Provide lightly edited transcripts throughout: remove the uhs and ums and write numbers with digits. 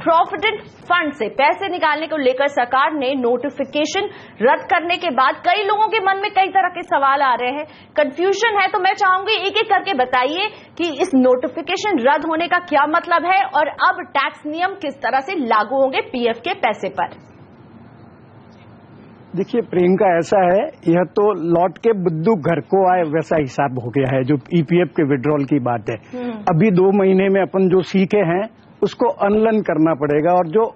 Provident fund से पैसे निकालने को लेकर सरकार ने नोटिफिकेशन रद्द करने के बाद कई लोगों के मन में कई तरह के सवाल आ रहे हैं, कंफ्यूजन है। तो मैं चाहूंगी एक एक करके बताइए कि इस नोटिफिकेशन रद्द होने का क्या मतलब है और अब टैक्स नियम किस तरह से लागू होंगे पीएफ के पैसे पर। देखिए प्रियंका, ऐसा है, यह तो लौट के बुद्धू घर को आए वैसा हिसाब हो गया है जो ईपीएफ के विड्रॉल की बात है। अभी 2 महीने में अपन जो सीखे हैं उसको अनलर्न करना पड़ेगा और जो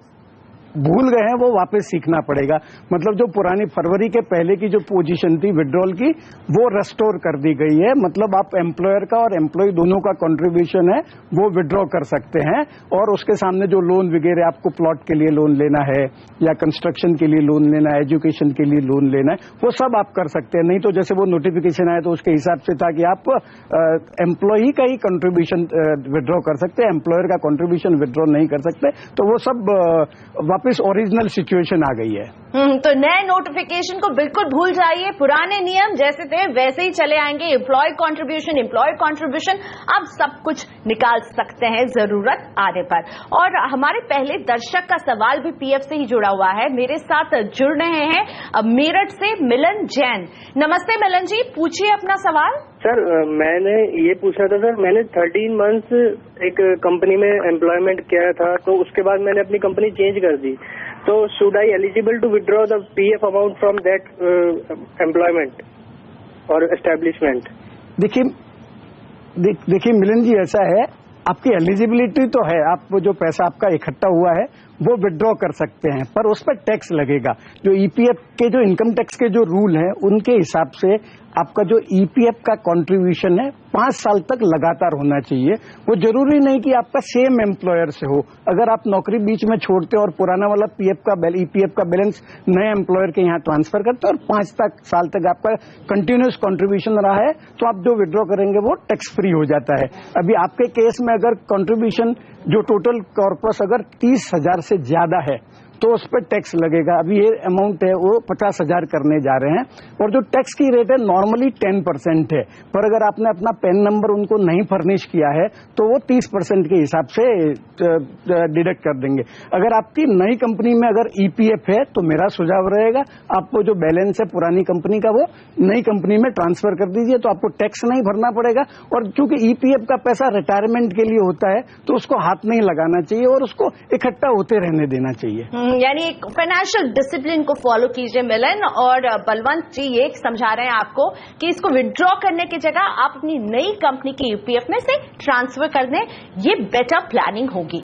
भूल गए हैं वो वापस सीखना पड़ेगा। मतलब जो पुरानी फरवरी के पहले की जो पोजीशन थी विड्रॉल की वो रेस्टोर कर दी गई है। मतलब आप एम्प्लॉयर का और एम्प्लॉय दोनों का कंट्रीब्यूशन है वो विड्रॉ कर सकते हैं और उसके सामने जो लोन वगैरह आपको प्लॉट के लिए लोन लेना है या कंस्ट्रक्शन के लिए लोन लेना है, एजुकेशन के लिए लोन लेना है, वो सब आप कर सकते हैं। नहीं तो जैसे वो नोटिफिकेशन आया तो उसके हिसाब से था कि आप एम्प्लॉय का ही कंट्रीब्यूशन विड्रॉ कर सकते हैं, एम्प्लॉयर का कंट्रीब्यूशन विड्रॉ नहीं कर सकते। तो वो सब वापस ओरिजिनल सिचुएशन आ गई है। तो नए नोटिफिकेशन को बिल्कुल भूल जाइए, पुराने नियम जैसे थे वैसे ही चले आएंगे। एम्प्लॉय कंट्रीब्यूशन अब सब कुछ निकाल सकते हैं जरूरत आने पर। और हमारे पहले दर्शक का सवाल भी पीएफ से ही जुड़ा हुआ है, मेरे साथ जुड़ रहे हैं मेरठ से मिलन जैन। नमस्ते मिलन जी, पूछिए अपना सवाल। सर मैंने ये पूछना था सर, मैंने 13 मंथ्स एक कंपनी में एम्प्लॉयमेंट किया था, तो उसके बाद मैंने अपनी कंपनी चेंज कर दी, तो should I eligible to withdraw the PF amount from that employment और एस्टेब्लिशमेंट? देखिए मिलन जी, ऐसा है, आपकी एलिजिबिलिटी तो है, आप जो पैसा आपका इकट्ठा हुआ है वो विड्रॉ कर सकते हैं, पर उस पर टैक्स लगेगा। जो ईपीएफ के जो इनकम टैक्स के जो रूल हैं उनके हिसाब से आपका जो ईपीएफ का कंट्रीब्यूशन है 5 साल तक लगातार होना चाहिए। वो जरूरी नहीं कि आपका सेम एम्प्लॉयर से हो। अगर आप नौकरी बीच में छोड़ते हो और पुराना वाला ईपीएफ का बैलेंस नए एम्प्लॉयर के यहाँ ट्रांसफर करते हो और 5 साल तक आपका कंटिन्यूस कंट्रीब्यूशन रहा है, तो आप जो विड्रॉ करेंगे वो टैक्स फ्री हो जाता है। अभी आपके केस में अगर कंट्रीब्यूशन जो टोटल कॉर्पस अगर 30,000 से ज्यादा है तो उस पर टैक्स लगेगा। अभी ये अमाउंट है वो 50,000 करने जा रहे हैं और जो टैक्स की रेट है नॉर्मली 10% है, पर अगर आपने अपना पैन नंबर उनको नहीं फर्निश किया है तो वो 30% के हिसाब से डिडक्ट कर देंगे। अगर आपकी नई कंपनी में अगर ईपीएफ है तो मेरा सुझाव रहेगा आपको जो बैलेंस है पुरानी कंपनी का वो नई कंपनी में ट्रांसफर कर दीजिए, तो आपको टैक्स नहीं भरना पड़ेगा। और चूंकि ईपीएफ का पैसा रिटायरमेंट के लिए होता है तो उसको हाथ नहीं लगाना चाहिए और उसको इकट्ठा होते रहने देना चाहिए। यानी एक फाइनेंशियल डिसिप्लिन को फॉलो कीजिए मिलन। और बलवंत जी ये समझा रहे हैं आपको कि इसको विड्रॉ करने की जगह आप अपनी नई कंपनी की ईपीएफ में से ट्रांसफर कर दें, ये बेटर प्लानिंग होगी।